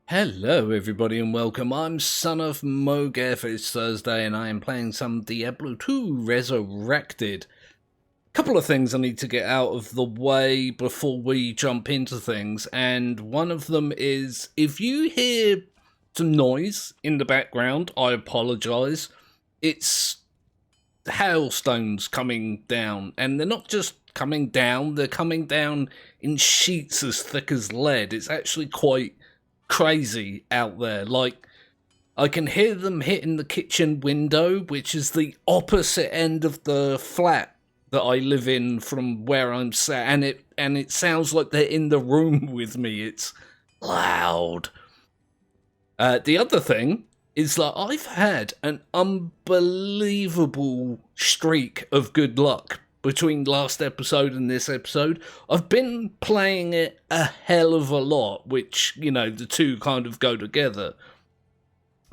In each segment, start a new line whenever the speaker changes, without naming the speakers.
Hello everybody and welcome, I'm Son of Mowgef. It's Thursday and I am playing some Diablo II Resurrected. Couple of things I need to get out of the way before we jump into things, and one of them is, if you hear some noise in the background, I apologise. It's hailstones coming down, and they're not just coming down, they're coming down in sheets as thick as lead. It's actually quite crazy out there. Like, I can hear them hitting the kitchen window, which is the opposite end of the flat that I live in from where I'm sat, and it sounds like they're in the room with me. It's loud. The other thing is that I've had an unbelievable streak of good luck between last episode and this episode. I've been playing it a hell of a lot, which, you know, the two kind of go together.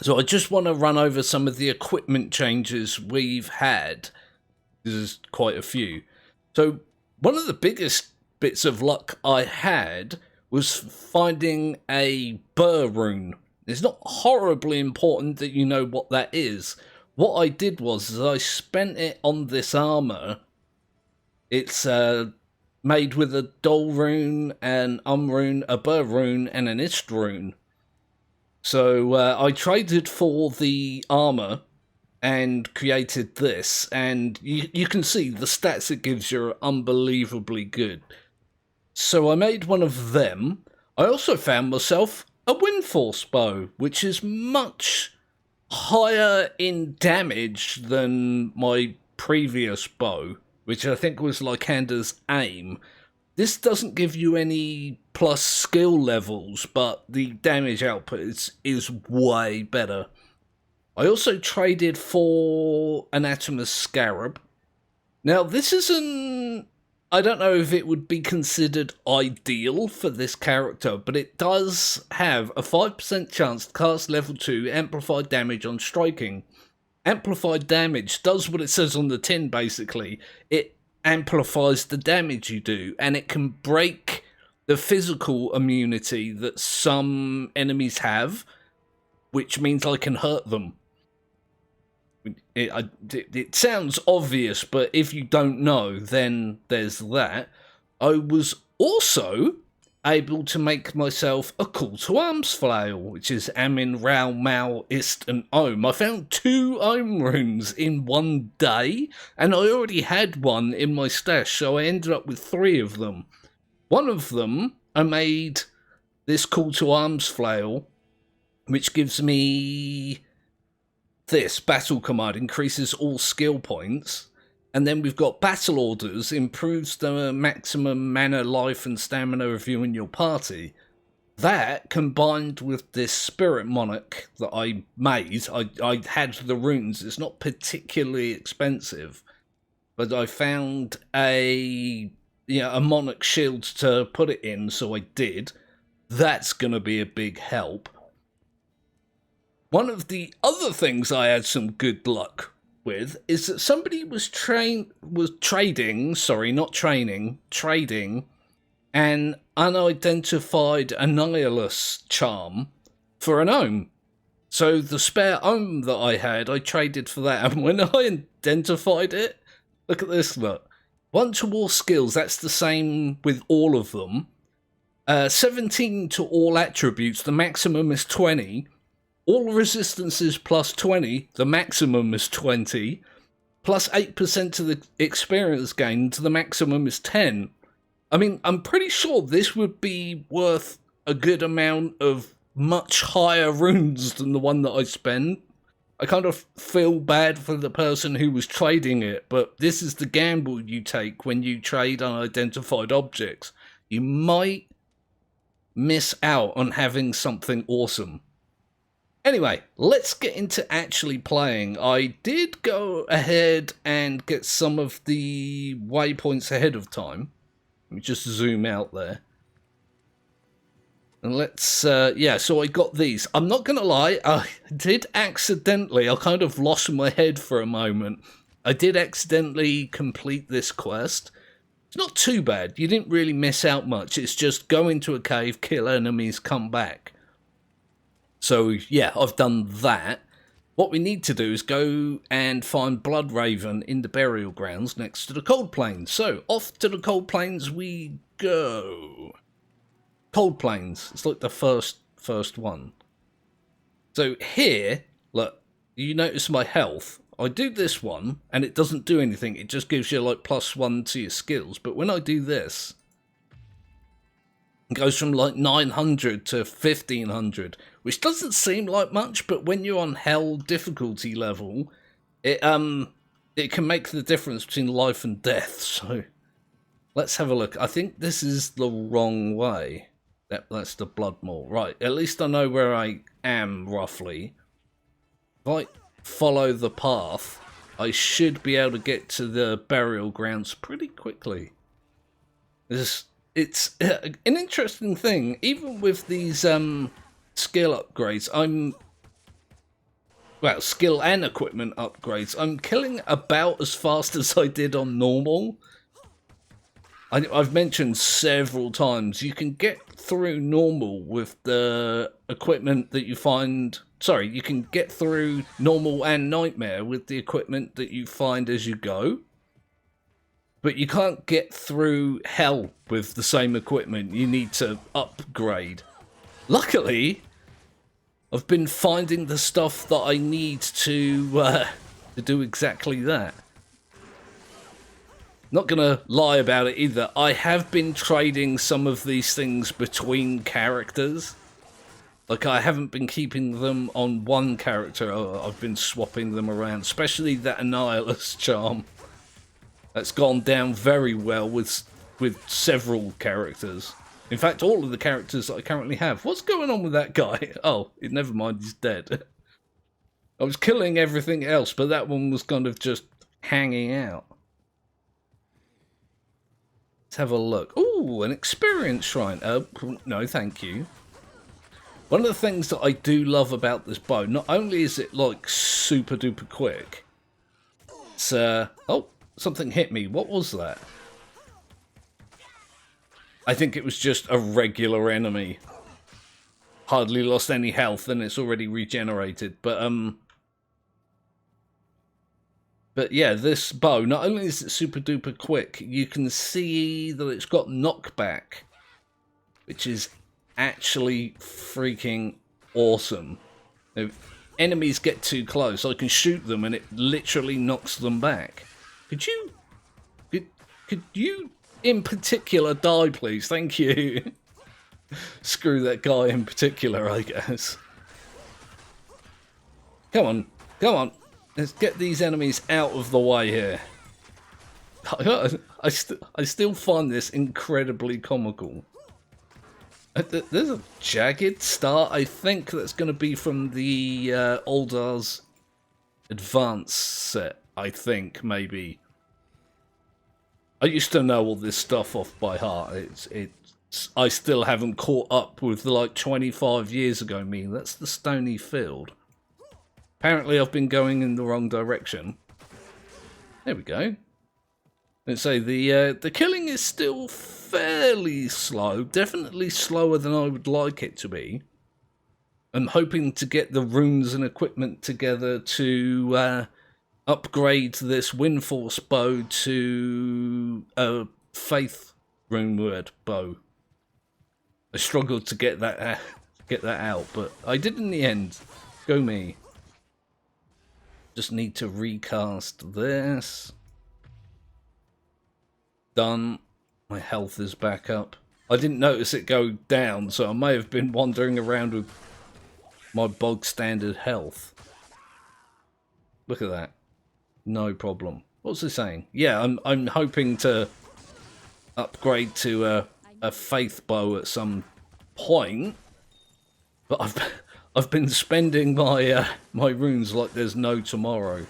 So I just want to run over some of the equipment changes we've had. There's quite a few. So one of the biggest bits of luck I had was finding a burr rune. It's not horribly important that you know what that is. What I did was I spent it on this armor. It's made with a Dol rune, an rune, a burr rune, and an Ist rune. So I traded for the armor and created this, and you can see the stats it gives you are unbelievably good. So I made one of them. I also found myself a Windforce bow, which is much higher in damage than my previous bow, which I think was Lycander's aim. This doesn't give you any plus skill levels, but the damage output is way better. I also traded for Anatomer's Scarab. Now, this isn't... I don't know if it would be considered ideal for this character, but it does have a 5% chance to cast level 2 amplified damage on striking. Amplified damage does what it says on the tin, basically. It amplifies the damage you do, and it can break the physical immunity that some enemies have, which means I can hurt them. It sounds obvious, but if you don't know, then there's that. I was also able to make myself a call to arms flail, which is Amin, Rao, Mal, Ist, and Ohm. I found 2 Ohm runes in one day, and I already had one in my stash, so I ended up with 3 of them. One of them, I made this call to arms flail, which gives me this battle command, increases all skill points. And then we've got Battle Orders, improves the maximum mana, life, and stamina of you and your party. That, combined with this Spirit Monarch that I made, I had the runes, it's not particularly expensive, but I found a Monarch shield to put it in, so I did. That's going to be a big help. One of the other things I had some good luck with is that somebody was trading an unidentified Annihilus charm for an Ohm. So the spare Ohm that I had, I traded for that, and when I identified it, look at this, look. 1 to all skills, that's the same with all of them. 17 to all attributes, the maximum is 20. All resistances plus 20, the maximum is 20, plus 8% to the experience gain, to the maximum is 10. I mean, I'm pretty sure this would be worth a good amount of much higher runes than the one that I spent. I kind of feel bad for the person who was trading it, but this is the gamble you take when you trade unidentified objects. You might miss out on having something awesome. Anyway, let's get into actually playing. I did go ahead and get some of the waypoints ahead of time. Let me just zoom out there. And let's, so I got these. I'm not going to lie, I did accidentally, I kind of lost my head for a moment. I did accidentally complete this quest. It's not too bad. You didn't really miss out much. It's just go into a cave, kill enemies, come back. So yeah, I've done that. What we need to do is go and find Bloodraven in the burial grounds next to the Cold Plains. So off to the Cold Plains we go. Cold Plains. It's like the first one. So here, look, you notice my health. I do this one, and it doesn't do anything. It just gives you, like, +1 to your skills. But when I do this, it goes from, like, 900 to 1500, which doesn't seem like much, but when you're on hell difficulty level, it can make the difference between life and death. So let's have a look. I think this is the wrong way. That's the Bloodmaw. Right, at least I know where I am, roughly. If I follow the path, I should be able to get to the burial grounds pretty quickly. It's an interesting thing. Even with these skill upgrades, well, skill and equipment upgrades, I'm killing about as fast as I did on normal. I've mentioned several times, you can get through normal with the equipment that you find. Sorry, you can get through normal and nightmare with the equipment that you find as you go. But you can't get through hell with the same equipment. You need to upgrade. Luckily, I've been finding the stuff that I need to do exactly that. Not gonna lie about it either. I have been trading some of these things between characters. Like, I haven't been keeping them on one character. I've been swapping them around, especially that Annihilus charm. That's gone down very well with several characters. In fact, all of the characters that I currently have. What's going on with that guy? Oh, never mind, he's dead. I was killing everything else, but that one was kind of just hanging out. Let's have a look. Ooh, an experience shrine. No, thank you. One of the things that I do love about this bow, not only is it, like, super duper quick, it's, oh, something hit me. What was that? I think it was just a regular enemy. Hardly lost any health and it's already regenerated. But yeah, this bow, not only is it super duper quick, you can see that it's got knockback, which is actually freaking awesome. If enemies get too close, I can shoot them and it literally knocks them back. Could you in particular die, please? Thank you. Screw that guy in particular, I guess. Come on, come on. Let's get these enemies out of the way here. I still find this incredibly comical. There's a jagged star. I think that's going to be from the Aldar's Advanced set. I think, maybe. I used to know all this stuff off by heart. I still haven't caught up with the, like, 25 years ago me. That's the Stony Field. Apparently I've been going in the wrong direction. There we go. Let's say the killing is still fairly slow. Definitely slower than I would like it to be. I'm hoping to get the runes and equipment together to upgrade this Windforce bow to a Faith runeword bow. I struggled to get that out, but I did in the end. Go me. Just need to recast this. Done. My health is back up. I didn't notice it go down, so I may have been wandering around with my bog standard health. Look at that. No problem. What's it saying? Yeah, I'm hoping to upgrade to a Faith bow at some point, but I've been spending my my runes like there's no tomorrow.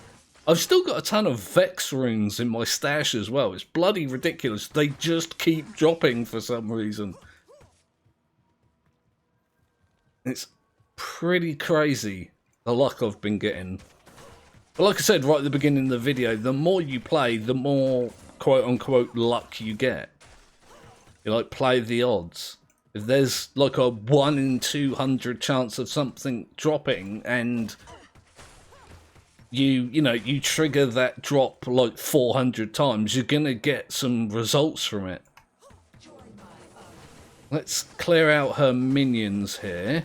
I've still got a ton of Vex runes in my stash as well. It's bloody ridiculous. They just keep dropping for some reason. It's pretty crazy, the luck I've been getting. But like I said right at the beginning of the video, the more you play, the more quote-unquote luck you get. You like, play the odds. If there's like a 1 in 200 chance of something dropping and you trigger that drop like 400 times, you're gonna get some results from it. Let's clear out her minions here.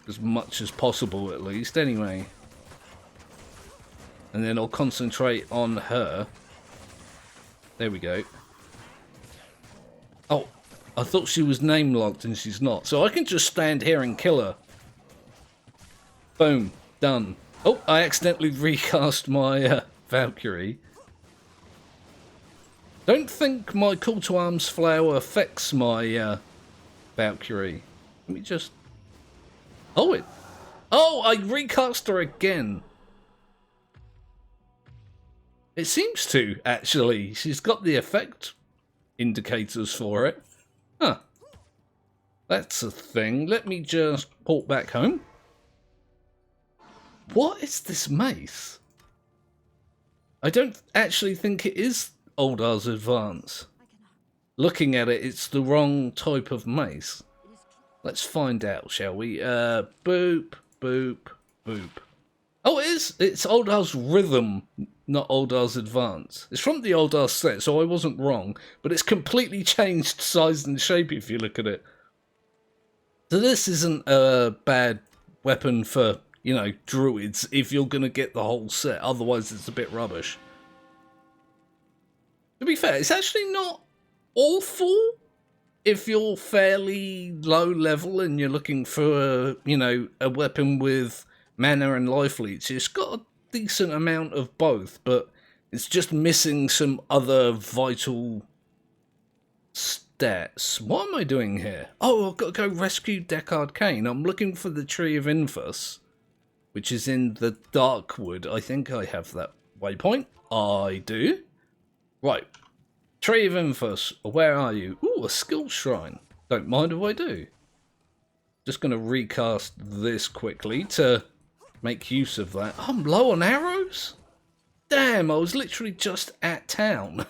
As much as possible, at least, anyway. And then I'll concentrate on her. There we go. Oh, I thought she was name locked and she's not. So I can just stand here and kill her. Boom. Done. Oh, I accidentally recast my Valkyrie. Don't think my call to arms flower affects my Valkyrie. Let me just... Oh, I recast her again. It seems to, actually. She's got the effect indicators for it. Huh. That's a thing. Let me just port back home. What is this mace? I don't actually think it is Oldar's Advance. Looking at it, it's the wrong type of mace. Let's find out, shall we? Boop, boop, boop. Oh, it is. It's Oldar's Rhythm, not Oldar's Advance. It's from the Oldar set, so I wasn't wrong. But it's completely changed size and shape if you look at it. So this isn't a bad weapon for, you know, druids if you're going to get the whole set. Otherwise, it's a bit rubbish. To be fair, it's actually not awful if you're fairly low level and you're looking for, you know, a weapon with mana and life leech. It's got a decent amount of both, but it's just missing some other vital stats. What am I doing here? Oh, I've got to go rescue Deckard Cain. I'm looking for the Tree of Infus, which is in the Darkwood. I think I have that waypoint. I do. Right. Tree of Infus, where are you? Ooh, a skill shrine. Don't mind if I do. Just going to recast this quickly to make use of that. I'm low on arrows? Damn, I was literally just at town.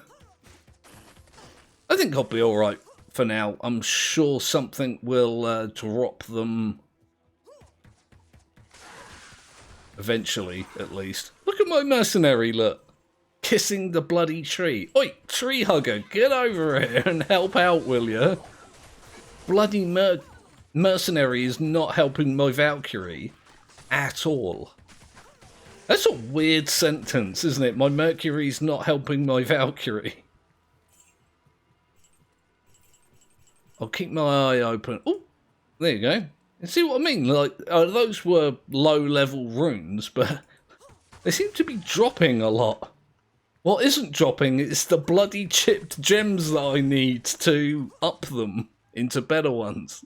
I think I'll be alright for now. I'm sure something will drop them eventually, at least. Look at my mercenary, look. Kissing the bloody tree. Oi, tree hugger, get over here and help out, will ya? Bloody mercenary is not helping my Valkyrie at all. That's a weird sentence, isn't it? My Mercury's not helping my Valkyrie. I'll keep my eye open. Oh, there you go. You see what I mean? Like, those were low-level runes, but they seem to be dropping a lot. What isn't dropping is the bloody chipped gems that I need to up them into better ones.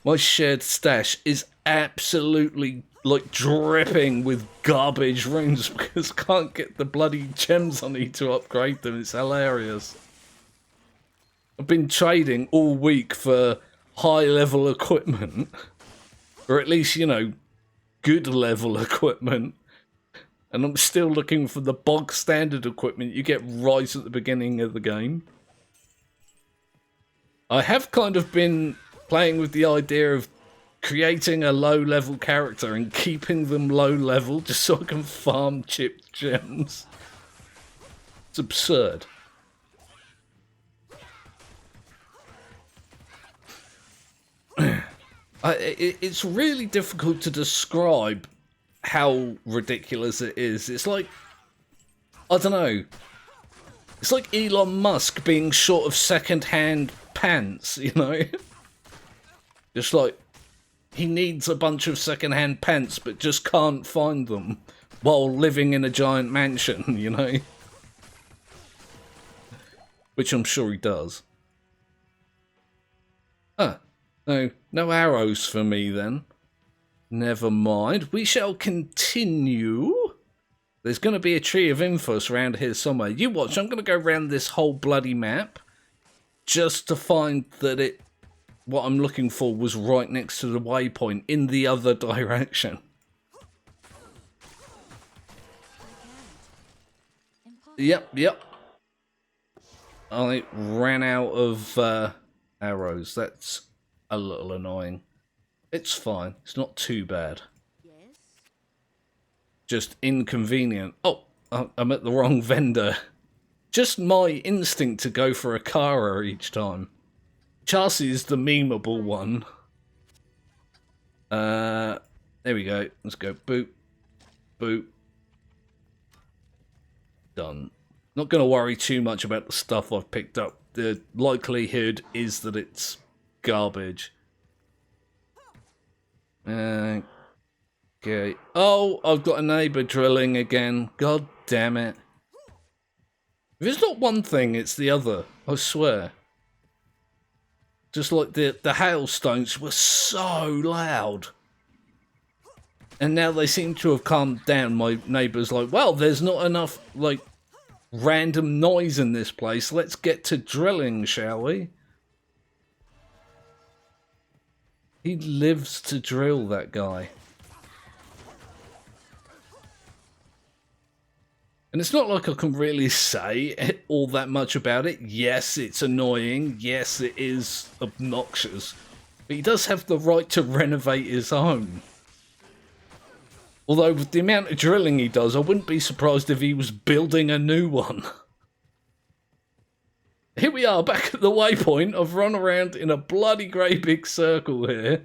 My shared stash is absolutely, like, dripping with garbage runes because I can't get the bloody gems I need to upgrade them. It's hilarious. I've been trading all week for high-level equipment. Or at least, you know, good-level equipment. And I'm still looking for the bog standard equipment you get right at the beginning of the game. I have kind of been playing with the idea of creating a low-level character and keeping them low-level just so I can farm chipped gems. It's absurd. It's really difficult to describe how ridiculous it is. It's like, I don't know. It's like Elon Musk being short of second-hand pants, you know? Just like, he needs a bunch of second-hand pants but just can't find them while living in a giant mansion, you know? Which I'm sure he does. Ah, no arrows for me then. Never mind. We shall continue. There's going to be a Tree of Infus around here somewhere. You watch, I'm going to go around this whole bloody map just to find that what I'm looking for was right next to the waypoint in the other direction. Yep. I ran out of arrows. That's a little annoying. It's fine. It's not too bad.
Yes?
Just inconvenient. Oh, I'm at the wrong vendor. Just my instinct to go for a Kara each time. Chassis is the memeable one. There we go. Let's go. Boop. Boop. Done. Not going to worry too much about the stuff I've picked up. The likelihood is that it's garbage. Okay. Oh, I've got a neighbour drilling again. God damn it. If it's not one thing, it's the other. I swear. Just like the hailstones were so loud. And now they seem to have calmed down. My neighbour's like, well, there's not enough, like, random noise in this place. Let's get to drilling, shall we? He lives to drill, that guy. And it's not like I can really say all that much about it. Yes, it's annoying. Yes, it is obnoxious. But he does have the right to renovate his home. Although with the amount of drilling he does, I wouldn't be surprised if he was building a new one. Here we are, back at the waypoint. I've run around in a bloody great big circle here,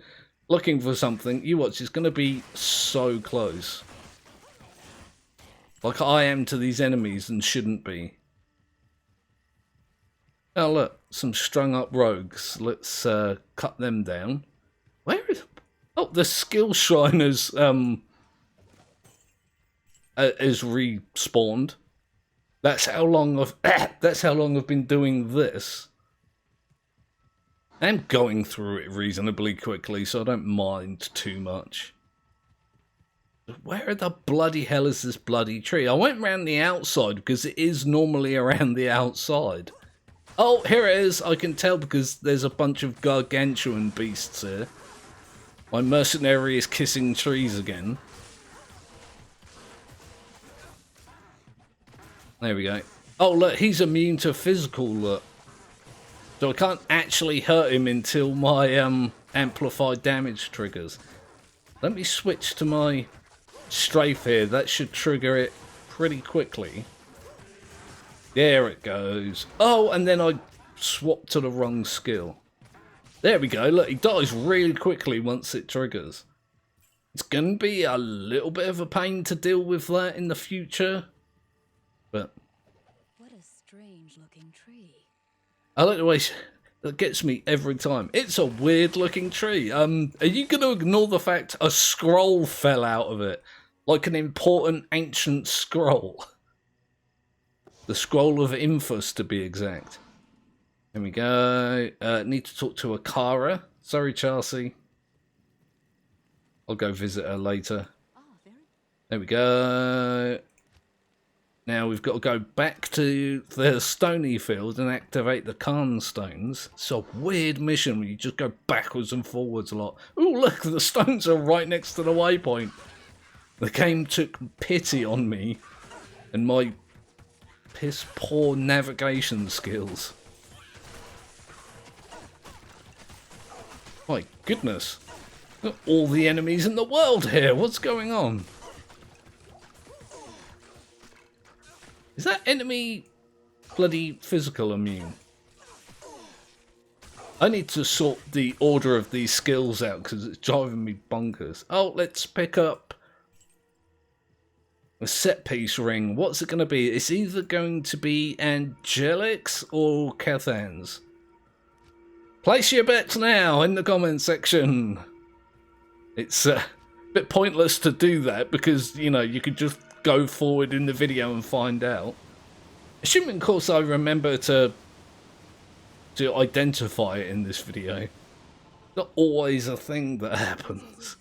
looking for something. You watch, it's going to be so close. Like I am to these enemies and shouldn't be. Oh look, some strung up rogues. Let's cut them down. Where is... Oh, the skill shrine is respawned. That's how long I've been doing this. I'm going through it reasonably quickly, so I don't mind too much. Where the bloody hell is this bloody tree? I went round the outside because it is normally around the outside. Oh, here it is. I can tell because there's a bunch of gargantuan beasts here. My mercenary is kissing trees again. There we go. Oh, look, he's immune to physical, look. So I can't actually hurt him until my amplified damage triggers. Let me switch to my strafe here. That should trigger it pretty quickly. There it goes. Oh, and then I swapped to the wrong skill. There we go. Look, he dies really quickly once it triggers. It's going to be a little bit of a pain to deal with that in the future. But
What a strange looking tree.
I like the way that gets me every time. It's a weird looking tree. Are you going to ignore the fact a scroll fell out of it? Like an important ancient scroll. The scroll of Infus, to be exact. There we go. Need to talk to Akara. Sorry, Chelsea. I'll go visit her later. There we go. Now we've got to go back to the stony field and activate the Khan stones. It's a weird mission where you just go backwards and forwards a lot. Ooh, look, the stones are right next to the waypoint. The game took pity on me and my piss poor navigation skills. My goodness. Look, all the enemies in the world here. What's going on? Is that enemy bloody physical immune? I need to sort the order of these skills out because it's driving me bonkers. Oh, let's pick up a set piece ring. What's it going to be? It's either going to be Angelic's or Cathan's. Place your bets now in the comment section. It's a bit pointless to do that because, you know, you could just go forward in the video and find out. Assuming, of course, I remember to identify it in this video. Not always a thing that happens.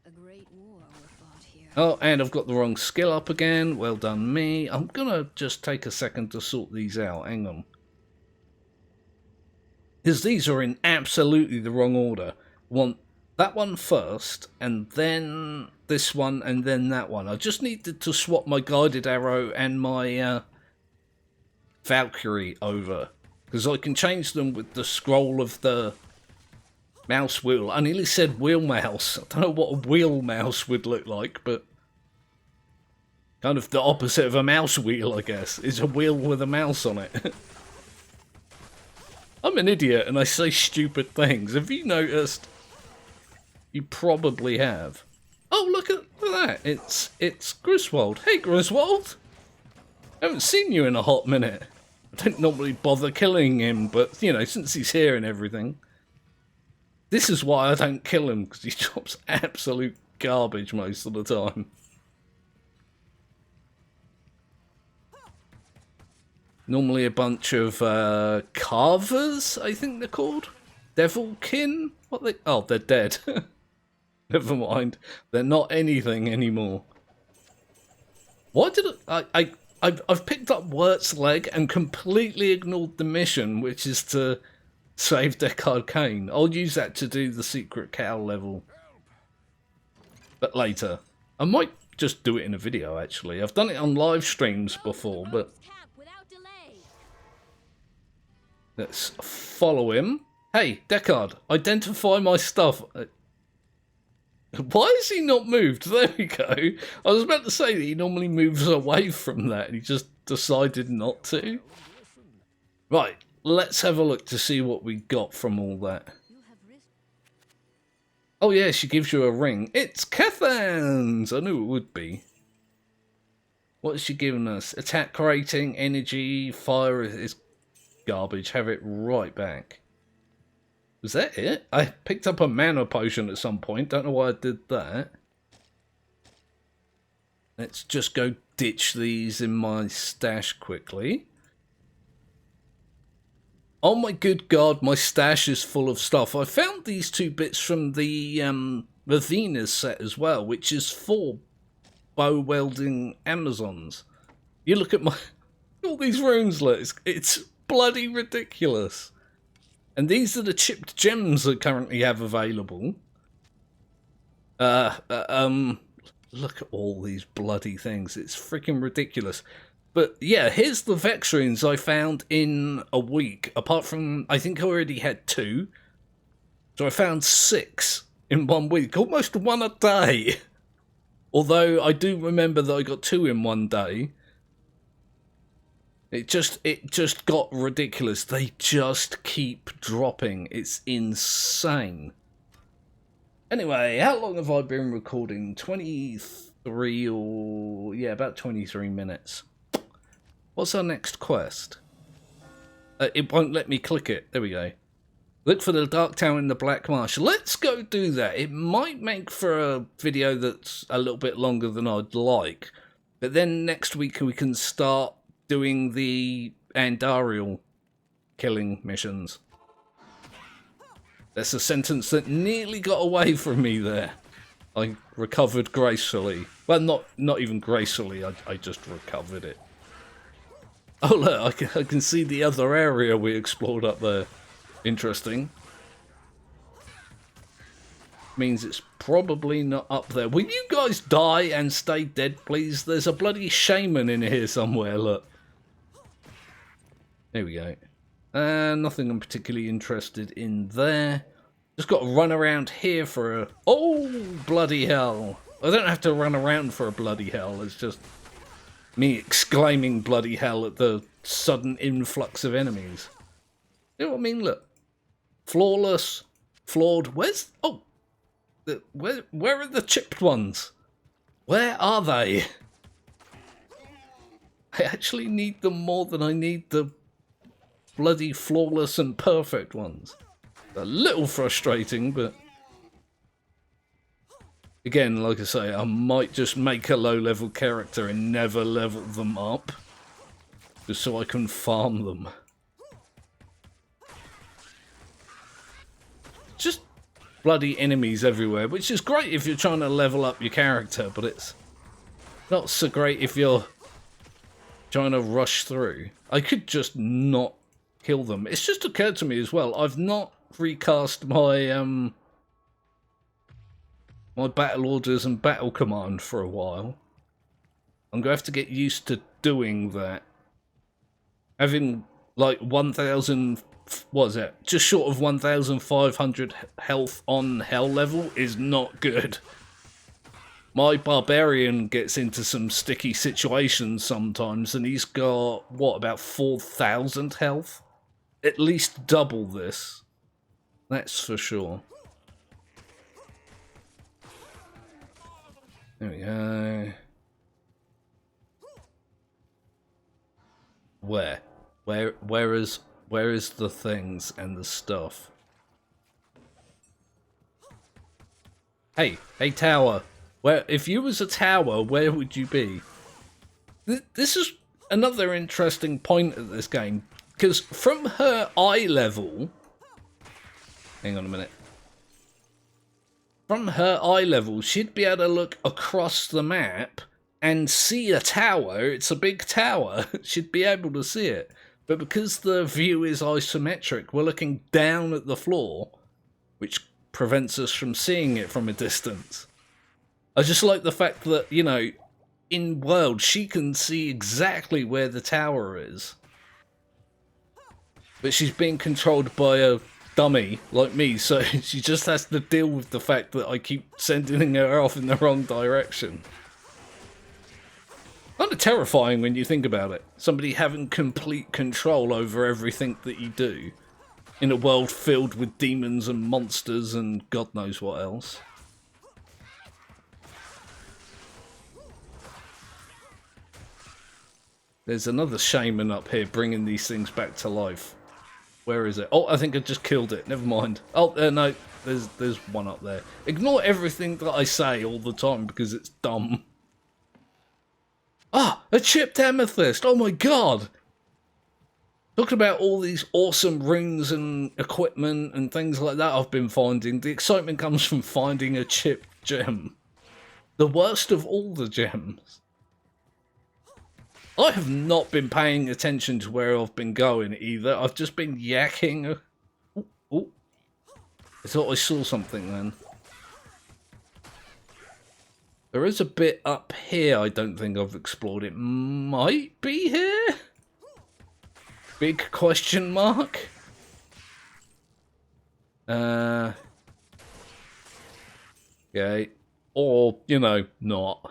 A great war were fought here.
Oh, and I've got the wrong skill up again. Well done, me. I'm gonna just take a second to sort these out. Hang on. Because these are in absolutely the wrong order. Want that one first, and then this one, and then that one. I just needed to swap my guided arrow and my Valkyrie over. Because I can change them with the scroll of the mouse wheel. I nearly said wheel mouse. I don't know what a wheel mouse would look like, but kind of the opposite of a mouse wheel, I guess. Is a wheel with a mouse on it. I'm an idiot and I say stupid things. Have you noticed? You probably have. Oh, look at that. It's Griswold. Hey, Griswold. I haven't seen you in a hot minute. I don't normally bother killing him, but, you know, since he's here and everything. This is why I don't kill him, because he drops absolute garbage most of the time. Normally a bunch of carvers, I think they're called. Devilkin? What they? Oh, they're dead. Never mind. They're not anything anymore. Why did I've picked up Wirt's leg and completely ignored the mission, which is to save Deckard Cain. I'll use that to do the secret cow level. But later. I might just do it in a video, actually. I've done it on live streams before, but let's follow him. Hey, Deckard, identify my stuff. Why has he not moved? There we go. I was about to say that he normally moves away from that, and he just decided not to. Right, let's have a look to see what we got from all that. Oh yeah, she gives you a ring. It's Cathan's! I knew it would be. What has she given us? Attack rating, energy, fire is garbage. Have it right back. Was that it? I picked up a mana potion at some point. Don't know why I did that. Let's just go ditch these in my stash quickly. Oh my good god, my stash is full of stuff. I found these 2 bits from the Venus set as well, which is 4 bow welding Amazons. You look at my... all these runes, look. It's bloody ridiculous. And these are the chipped gems I currently have available. Look at all these bloody things. It's freaking ridiculous. But yeah, here's the Vex runes I found in a week. Apart from, I think I already had 2. So I found 6 in 1 week. Almost 1 a day. Although I do remember that I got 2 in 1 day. It just got ridiculous. They just keep dropping. It's insane. Anyway, how long have I been recording? 23 or... yeah, about 23 minutes. What's our next quest? It won't let me click it. There we go. Look for the Dark Tower in the Black Marsh. Let's go do that. It might make for a video that's a little bit longer than I'd like. But then next week we can start doing the Andariel killing missions. That's a sentence that nearly got away from me there. I recovered gracefully. Well, not even gracefully, I just recovered it. Oh look, I can see the other area we explored up there. Interesting. Means it's probably not up there. Will you guys die and stay dead, please? There's a bloody shaman in here somewhere, look. There we go. Nothing I'm particularly interested in there. Just got to run around here for a... oh, bloody hell. I don't have to run around for a bloody hell. It's just me exclaiming bloody hell at the sudden influx of enemies. You know what I mean? Look. Flawless. Flawed. Where's... oh. Where are the chipped ones? Where are they? I actually need them more than I need the bloody flawless and perfect ones. A little frustrating, but again, like I say, I might just make a low-level character and never level them up, just so I can farm them. Just bloody enemies everywhere, which is great if you're trying to level up your character, but it's not so great if you're trying to rush through. I could just not kill them. It's just occurred to me as well, I've not recast my my battle orders and battle command for a while. I'm going to have to get used to doing that. Having like 1,000, what is it? Just short of 1,500 health on hell level is not good. My barbarian gets into some sticky situations sometimes, and he's got, what, about 4,000 health? At least double this. That's for sure. There we go. Where is the things and the stuff? Hey tower. If you was a tower, where would you be? This is another interesting point of this game, because from her eye level, hang on a minute. From her eye level, she'd be able to look across the map and see a tower. It's a big tower. She'd be able to see it. But because the view is isometric, we're looking down at the floor, which prevents us from seeing it from a distance. I just like the fact that, you know, in world, she can see exactly where the tower is. But she's being controlled by a dummy like me, so she just has to deal with the fact that I keep sending her off in the wrong direction. Kind of terrifying when you think about it. Somebody having complete control over everything that you do in a world filled with demons and monsters and God knows what else. There's another shaman up here bringing these things back to life. Where is it? Oh, I think I just killed it. Never mind. Oh, no. There's one up there. Ignore everything that I say all the time because it's dumb. Ah, a chipped amethyst. Oh my god. Talking about all these awesome rings and equipment and things like that I've been finding. The excitement comes from finding a chipped gem. The worst of all the gems. I have not been paying attention to where I've been going either. I've just been yakking. Ooh. I thought I saw something then. There is a bit up here I don't think I've explored. It might be here? Big question mark? Okay. Or, you know, not.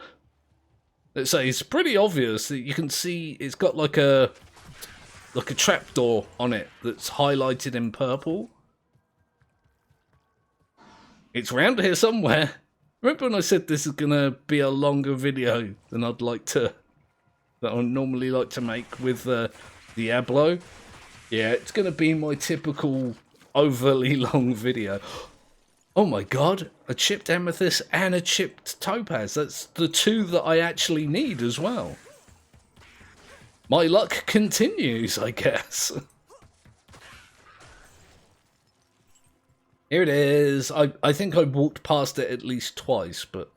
Let's say it's pretty obvious that you can see it's got like a trapdoor on it that's highlighted in purple. It's around here somewhere. Remember when I said this is gonna be a longer video than that I normally like to make with Diablo? Yeah, it's gonna be my typical overly long video. Oh my god, a chipped amethyst and a chipped topaz. That's the two that I actually need as well. My luck continues, I guess. Here it is. I think I walked past it at least twice, but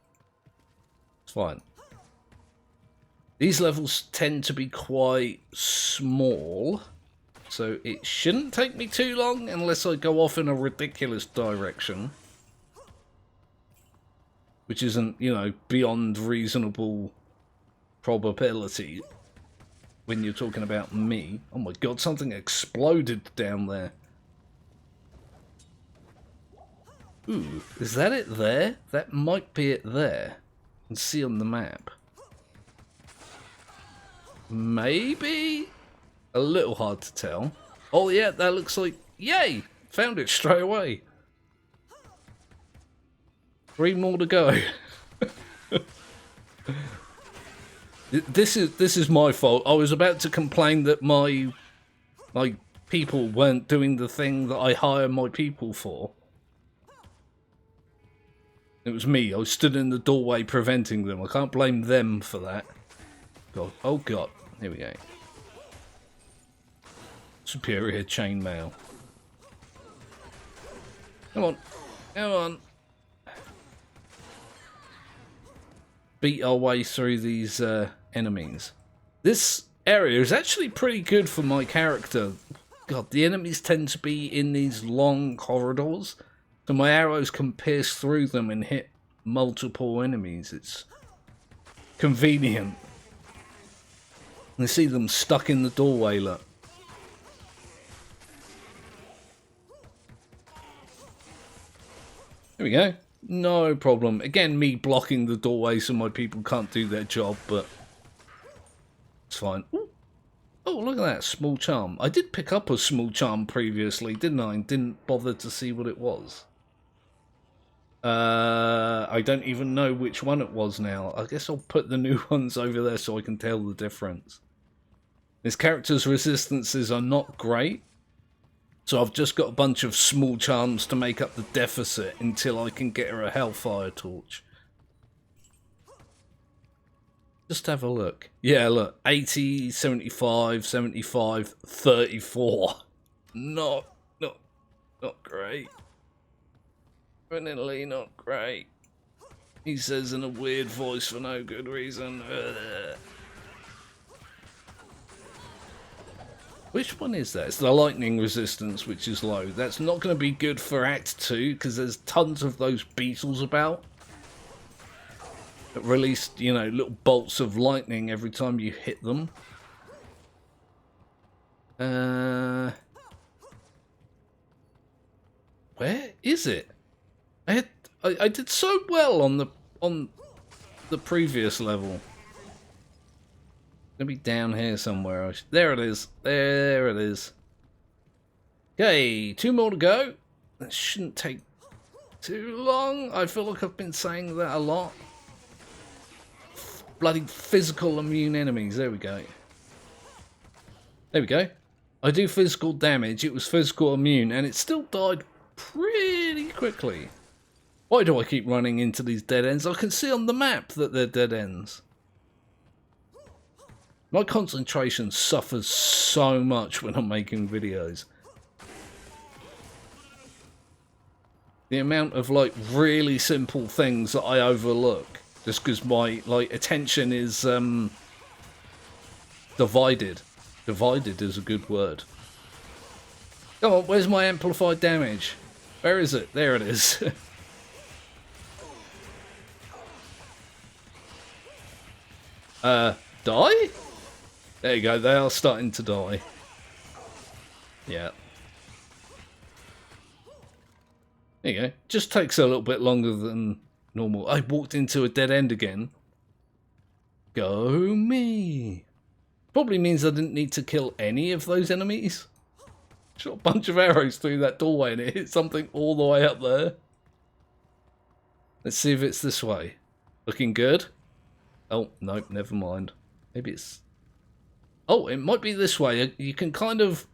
it's fine. These levels tend to be quite small, so it shouldn't take me too long unless I go off in a ridiculous direction. Which isn't, you know, beyond reasonable probability when you're talking about me. Oh my god, something exploded down there. Ooh, is that it there? That might be it there. You can see on the map. Maybe? A little hard to tell. Oh yeah, that looks like... Yay! Found it straight away. 3 more to go. This is my fault. I was about to complain that my people weren't doing the thing that I hire my people for. It was me. I stood in the doorway preventing them. I can't blame them for that. God. Oh god. Here we go. Superior chainmail. Come on. Come on. Beat our way through these enemies. This area is actually pretty good for my character. God, the enemies tend to be in these long corridors, so my arrows can pierce through them and hit multiple enemies. It's convenient. And I see them stuck in the doorway, look. There we go. No problem. Again, me blocking the doorway so my people can't do their job, but it's fine. Ooh. Oh, look at that. Small charm. I did pick up a small charm previously, didn't I? Didn't bother to see what it was. I don't even know which one it was now. I guess I'll put the new ones over there so I can tell the difference. This character's resistances are not great. So I've just got a bunch of small charms to make up the deficit until I can get her a Hellfire Torch. Just have a look. Yeah, look. 80, 75, 75, 34. Not great. Definitely not great. He says in a weird voice for no good reason. Which one is that? It's the lightning resistance, which is low. That's not going to be good for Act 2, because there's tons of those beetles about that release, you know, little bolts of lightning every time you hit them. Where is it? I did so well on the previous level. Gonna be down here somewhere. There it is. There it is. Okay, 2 more to go. That shouldn't take too long. I feel like I've been saying that a lot. Bloody physical immune enemies. There we go. There we go. I do physical damage. It was physical immune, and it still died pretty quickly. Why do I keep running into these dead ends? I can see on the map that they're dead ends. My concentration suffers so much when I'm making videos. The amount of like really simple things that I overlook just because my like attention is divided. Divided is a good word. Come on, where's my amplified damage? Where is it? There it is. Die? There you go, they are starting to die. Yeah. There you go. Just takes a little bit longer than normal. I walked into a dead end again. Go me. Probably means I didn't need to kill any of those enemies. Shot a bunch of arrows through that doorway and it hit something all the way up there. Let's see if it's this way. Looking good? Oh, nope, never mind. Maybe it's... Oh, it might be this way. You can kind of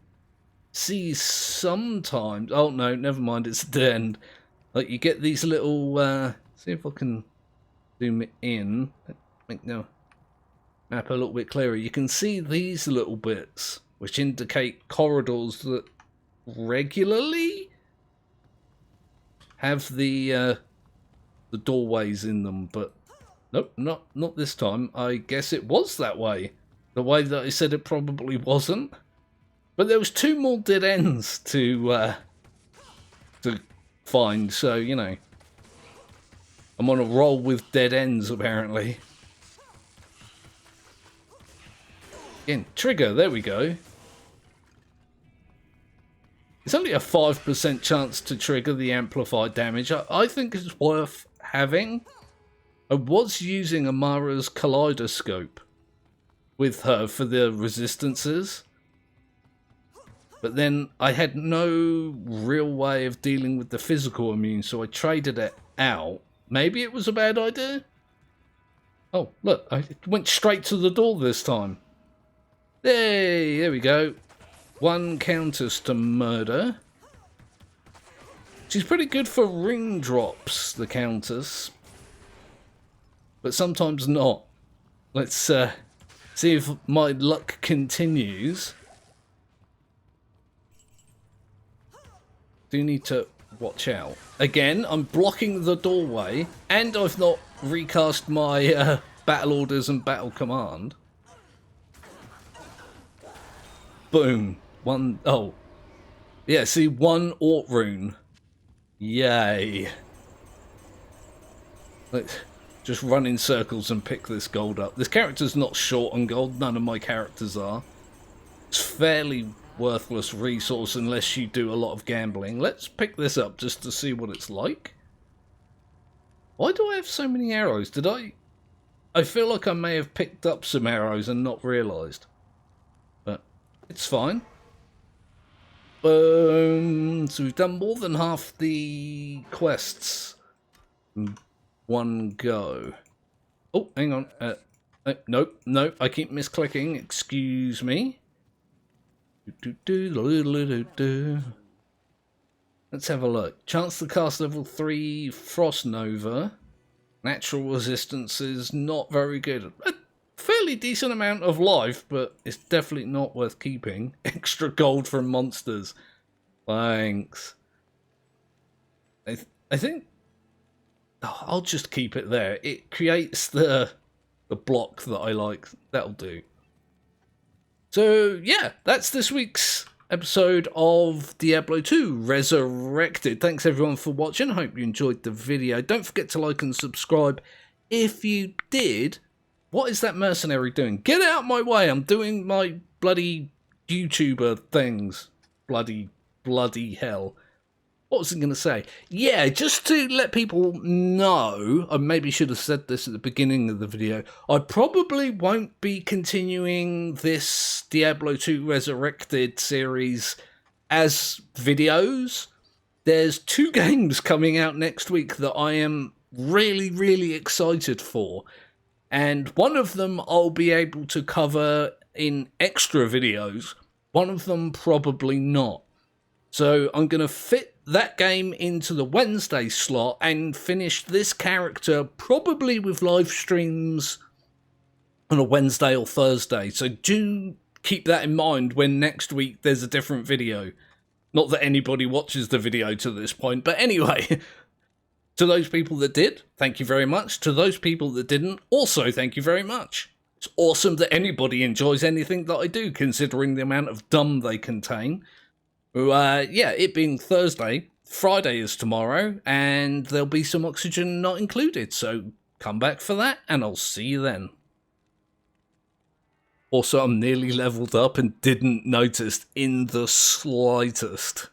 see sometimes... Oh, no, never mind. It's the end. Like, you get these little... see if I can zoom it in. Make the map a little bit clearer. You can see these little bits, which indicate corridors that regularly have the doorways in them, but nope, not this time. I guess it was that way. The way that I said it probably wasn't. But there was 2 more dead ends to find, so, you know. I'm on a roll with dead ends, apparently. Again, trigger, there we go. It's only a 5% chance to trigger the amplified damage. I think it's worth having. I was using Amara's kaleidoscope with her for the resistances, but then I had no real way of dealing with the physical immune, so I traded it out. Maybe it was a bad idea? Oh, look, I went straight to the door this time. Hey, there we go. 1 countess to murder. She's pretty good for ring drops, the countess, but sometimes not. Let's see if my luck continues. Do need to watch out. Again, I'm blocking the doorway, and I've not recast my battle orders and battle command. Boom. 1... Oh. Yeah, see, 1 Ort rune. Yay. Let's just run in circles and pick this gold up. This character's not short on gold. None of my characters are. It's fairly worthless resource unless you do a lot of gambling. Let's pick this up just to see what it's like. Why do I have so many arrows? I feel like I may have picked up some arrows and not realised. But it's fine. So we've done more than half the quests in one go. Oh, hang on. Nope. I keep misclicking. Excuse me. Let's have a look. Chance to cast level 3 Frost Nova. Natural resistance is not very good. A fairly decent amount of life, but it's definitely not worth keeping. Extra gold from monsters. Thanks. I think I'll just keep it there. It creates the block that I like. That'll do. So yeah, that's this week's episode of Diablo 2 Resurrected. Thanks everyone for watching. I hope you enjoyed the video. Don't forget to like and subscribe. If you did, what is that mercenary doing? Get out of my way. I'm doing my bloody YouTuber things. Bloody hell. What was I going to say? Yeah, just to let people know, I maybe should have said this at the beginning of the video, I probably won't be continuing this Diablo 2 Resurrected series as videos. There's 2 games coming out next week that I am really excited for. And one of them I'll be able to cover in extra videos. One of them probably not. So I'm going to fit that game into the Wednesday slot and finish this character probably with live streams on a Wednesday or Thursday. So do keep that in mind when next week there's a different video. Not that anybody watches the video to this point, but anyway. To those people that did, thank you very much. To those people that didn't, also thank you very much. It's awesome that anybody enjoys anything that I do, considering the amount of dumb they contain. Yeah, it being Thursday, Friday is tomorrow, and there'll be some oxygen not included, so come back for that, and I'll see you then. Also, I'm nearly leveled up and didn't notice in the slightest.